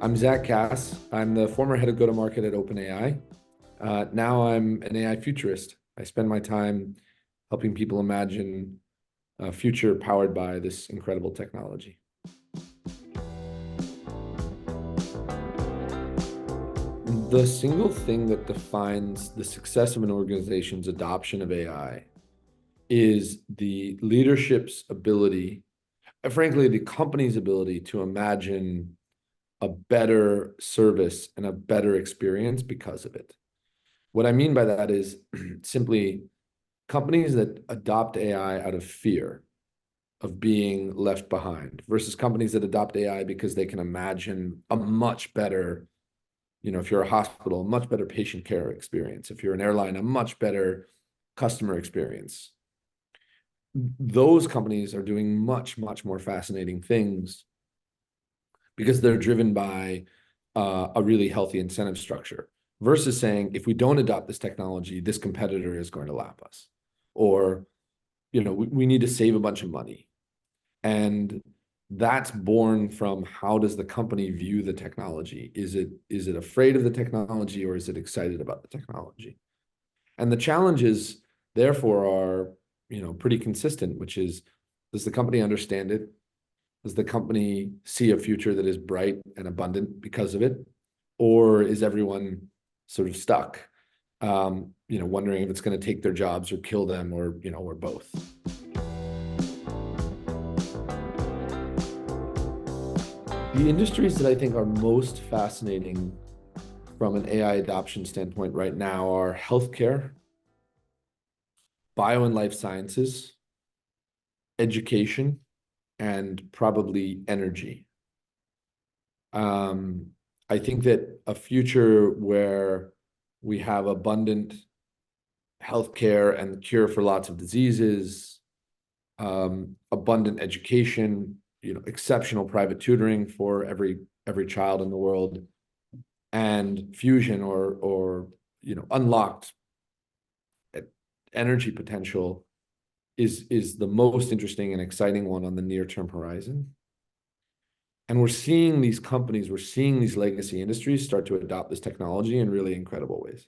I'm Zack Kass. I'm the former head of go-to-market at OpenAI. Now I'm an AI futurist. I spend my time helping people imagine a future powered by this incredible technology. The single thing that defines the success of an organization's adoption of AI is the leadership's ability, frankly, the company's ability to imagine a better service and a better experience because of it. What I mean by that is simply companies that adopt AI out of fear of being left behind versus companies that adopt AI because they can imagine a much better, if you're a hospital, a much better patient care experience. If you're an airline, a much better customer experience. Those companies are doing much, much more fascinating things because they're driven by a really healthy incentive structure versus saying, if we don't adopt this technology, this competitor is going to lap us. Or, we need to save a bunch of money. And that's born from how does the company view the technology? Is it afraid of the technology or is it excited about the technology? And the challenges, therefore, are, pretty consistent, which is, does the company understand it? Does the company see a future that is bright and abundant because of it? Or is everyone sort of stuck, wondering if it's going to take their jobs or kill them or both? The industries that I think are most fascinating from an AI adoption standpoint right now are healthcare, bio and life sciences, education, and probably energy. I think that a future where we have abundant healthcare and the cure for lots of diseases, abundant education, exceptional private tutoring for every child in the world, and fusion or unlocked energy potential is the most interesting and exciting one on the near-term horizon. And we're seeing these companies, we're seeing these legacy industries start to adopt this technology in really incredible ways.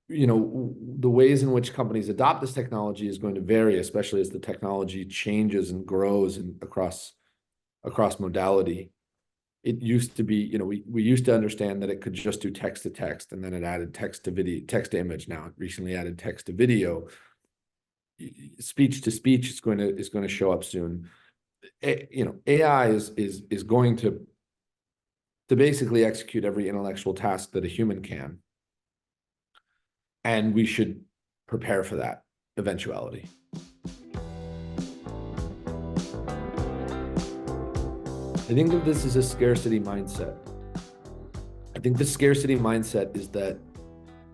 The ways in which companies adopt this technology is going to vary, especially as the technology changes and grows and across modality. It used to be, we used to understand that it could just do text to text, and then it added text to video, text to image. Now it recently added text to video. Speech to speech is going to show up soon. AI is going to basically execute every intellectual task that a human can, and we should prepare for that eventuality. I think that this is a scarcity mindset. I think the scarcity mindset is that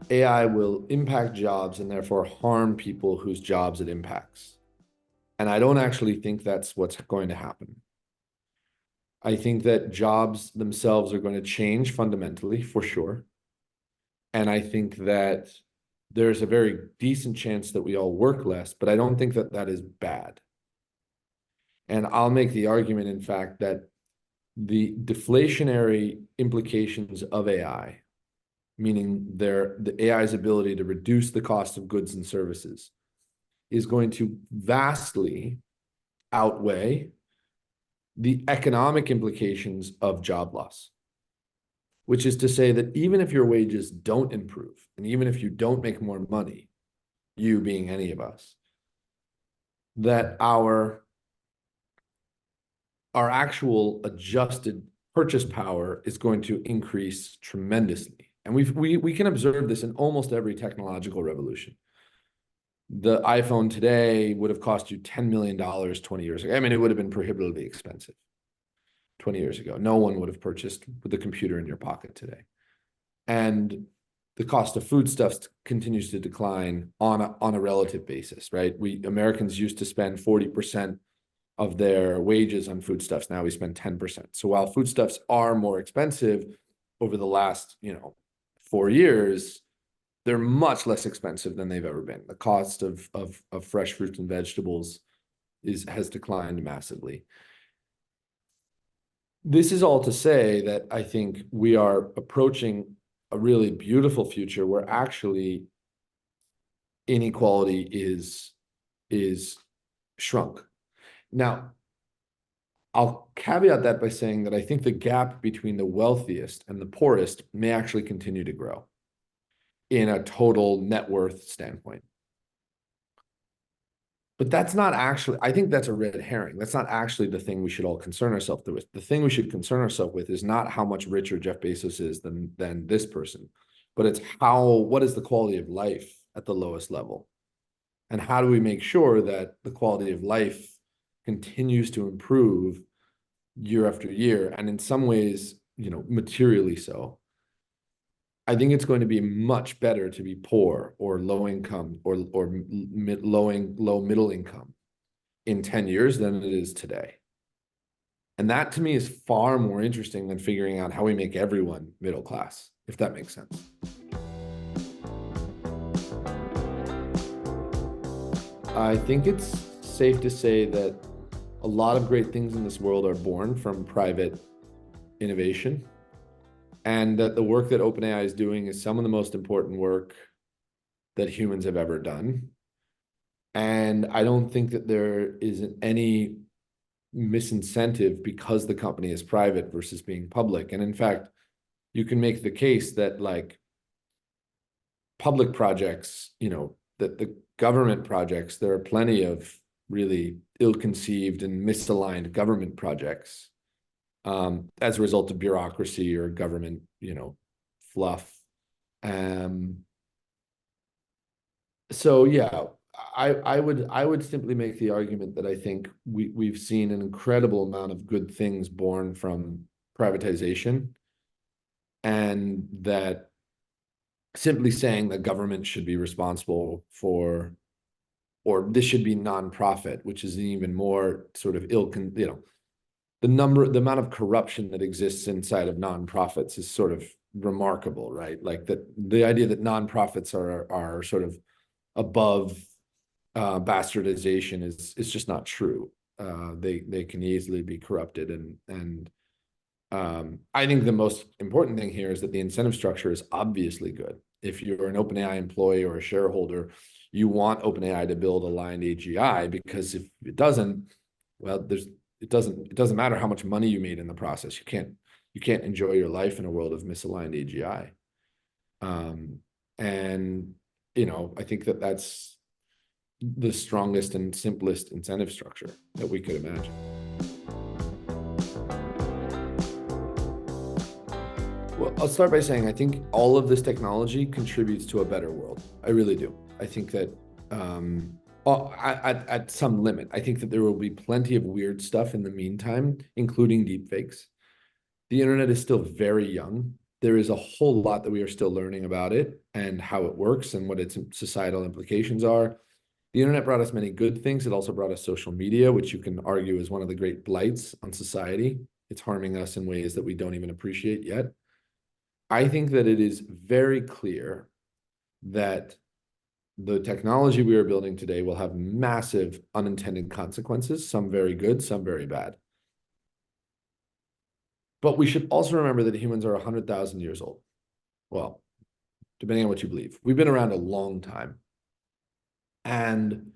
AI will impact jobs and therefore harm people whose jobs it impacts. And I don't actually think that's what's going to happen. I think that jobs themselves are going to change fundamentally, for sure. And I think that there's a very decent chance that we all work less, but I don't think that that is bad. And I'll make the argument, in fact, that the deflationary implications of AI, meaning the AI's ability to reduce the cost of goods and services, is going to vastly outweigh the economic implications of job loss, which is to say that even if your wages don't improve, and even if you don't make more money, you being any of us, that our actual adjusted purchase power is going to increase tremendously. And we can observe this in almost every technological revolution. The iPhone today would have cost you $10 million 20 years ago. I mean, it would have been prohibitively expensive 20 years ago. No one would have purchased with the computer in your pocket today. And the cost of foodstuffs continues to decline on a relative basis, right? Americans used to spend 40% of their wages on foodstuffs. Now we spend 10%. So while foodstuffs are more expensive over the last, 4 years, they're much less expensive than they've ever been. The cost of fresh fruits and vegetables has declined massively. this is all to say that I think we are approaching a really beautiful future where actually inequality is shrunk. Now, I'll caveat that by saying that I think the gap between the wealthiest and the poorest may actually continue to grow in a total net worth standpoint. But that's not actually, I think that's a red herring. That's not actually the thing we should all concern ourselves with. The thing we should concern ourselves with is not how much richer Jeff Bezos is than this person, but it's what is the quality of life at the lowest level? And how do we make sure that the quality of life continues to improve year after year? And in some ways, materially so. I think it's going to be much better to be poor or low income or low middle income in 10 years than it is today. And that to me is far more interesting than figuring out how we make everyone middle class, if that makes sense. I think it's safe to say that a lot of great things in this world are born from private innovation, and that the work that OpenAI is doing is some of the most important work that humans have ever done. And I don't think that there is any misincentive because the company is private versus being public. And in fact, you can make the case that like public projects, that the government projects, there are plenty of really ill-conceived and misaligned government projects as a result of bureaucracy or government, fluff. So yeah, I would simply make the argument that I think we've seen an incredible amount of good things born from privatization, and that simply saying that government should be responsible for, or this should be nonprofit, which is an even more sort of the amount of corruption that exists inside of nonprofits is sort of remarkable, right? Like that the idea that nonprofits are sort of above bastardization is just not true. They can easily be corrupted, and I think the most important thing here is that the incentive structure is obviously good. If you're an OpenAI employee or a shareholder, you want OpenAI to build aligned AGI, because if it doesn't, well, it doesn't matter how much money you made in the process. You can't enjoy your life in a world of misaligned AGI. And I think that that's the strongest and simplest incentive structure that we could imagine. Well, I'll start by saying I think all of this technology contributes to a better world. I really do. I think that at some limit, I think that there will be plenty of weird stuff in the meantime, including deepfakes. The internet is still very young. There is a whole lot that we are still learning about it and how it works and what its societal implications are. The internet brought us many good things. It also brought us social media, which you can argue is one of the great blights on society. It's harming us in ways that we don't even appreciate yet. I think that it is very clear that the technology we are building today will have massive unintended consequences, some very good, some very bad. But we should also remember that humans are 100,000 years old. Well, depending on what you believe. We've been around a long time. And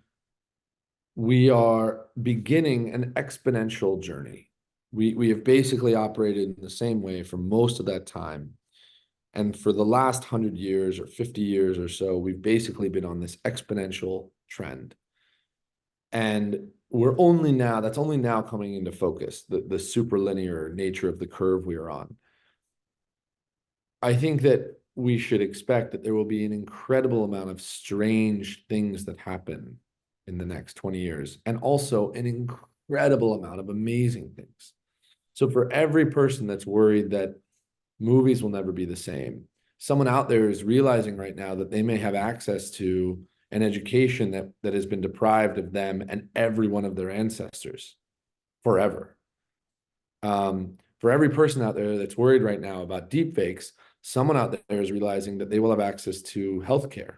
we are beginning an exponential journey. We have basically operated in the same way for most of that time. And for the last 100 years or 50 years or so, we've basically been on this exponential trend. And that's only now coming into focus, the superlinear nature of the curve we are on. I think that we should expect that there will be an incredible amount of strange things that happen in the next 20 years, and also an incredible amount of amazing things. So for every person that's worried that movies will never be the same, someone out there is realizing right now that they may have access to an education that has been deprived of them and every one of their ancestors forever. For every person out there that's worried right now about deepfakes, someone out there is realizing that they will have access to healthcare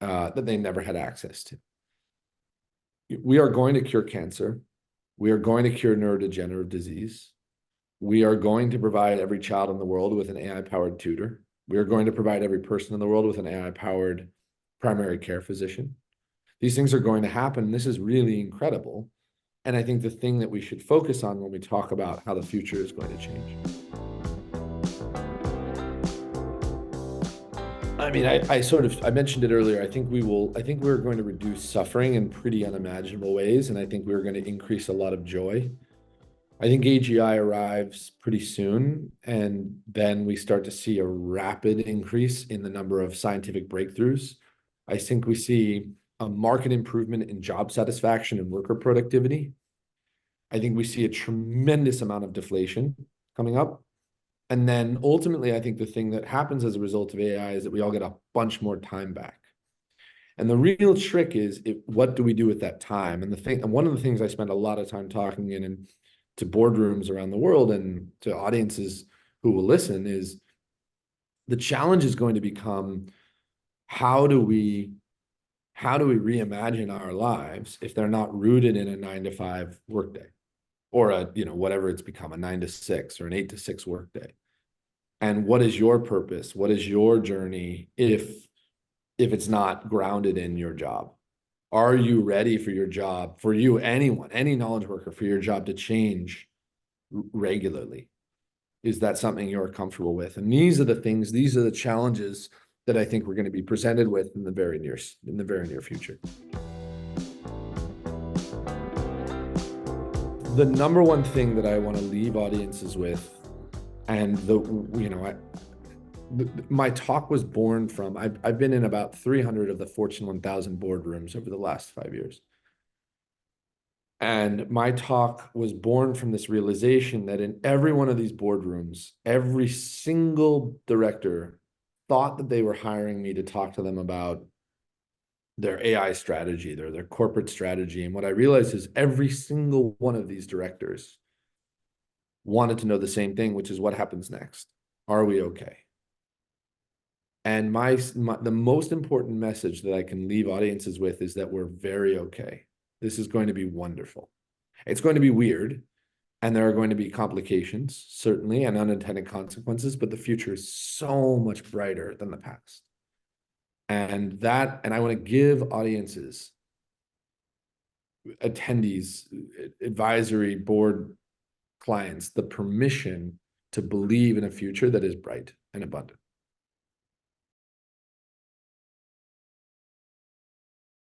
that they never had access to. We are going to cure cancer. We are going to cure neurodegenerative disease. We are going to provide every child in the world with an AI-powered tutor. We are going to provide every person in the world with an AI-powered primary care physician. These things are going to happen. This is really incredible. And I think the thing that we should focus on when we talk about how the future is going to change. I mean, I mentioned it earlier. I think we're going to reduce suffering in pretty unimaginable ways. And I think we're going to increase a lot of joy. I think AGI arrives pretty soon, and then we start to see a rapid increase in the number of scientific breakthroughs. I think we see a marked improvement in job satisfaction and worker productivity. I think we see a tremendous amount of deflation coming up. And then ultimately, I think the thing that happens as a result of AI is that we all get a bunch more time back. And the real trick is what do we do with that time? And one of the things I spend a lot of time talking in to boardrooms around the world and to audiences who will listen is the challenge is going to become how do we reimagine our lives if they're not rooted in a 9 to 5 workday or whatever it's become, a 9 to 6 or an 8 to 6 workday. And what is your purpose? What is your journey if it's not grounded in your job? Are you ready for your job, for you, anyone, any knowledge worker, for your job to change regularly? Is that something you're comfortable with? And these are the challenges that I think we're going to be presented with in the very near future. The number one thing that I want to leave audiences with, and my talk was born from, I've been in about 300 of the Fortune 1000 boardrooms over the last 5 years. And my talk was born from this realization that in every one of these boardrooms, every single director thought that they were hiring me to talk to them about their AI strategy, their corporate strategy. And what I realized is every single one of these directors wanted to know the same thing, which is what happens next? Are we okay? And the most important message that I can leave audiences with is that we're very okay. This is going to be wonderful. It's going to be weird, and there are going to be complications, certainly, and unintended consequences, but the future is so much brighter than the past. And I want to give audiences, attendees, advisory board clients, the permission to believe in a future that is bright and abundant.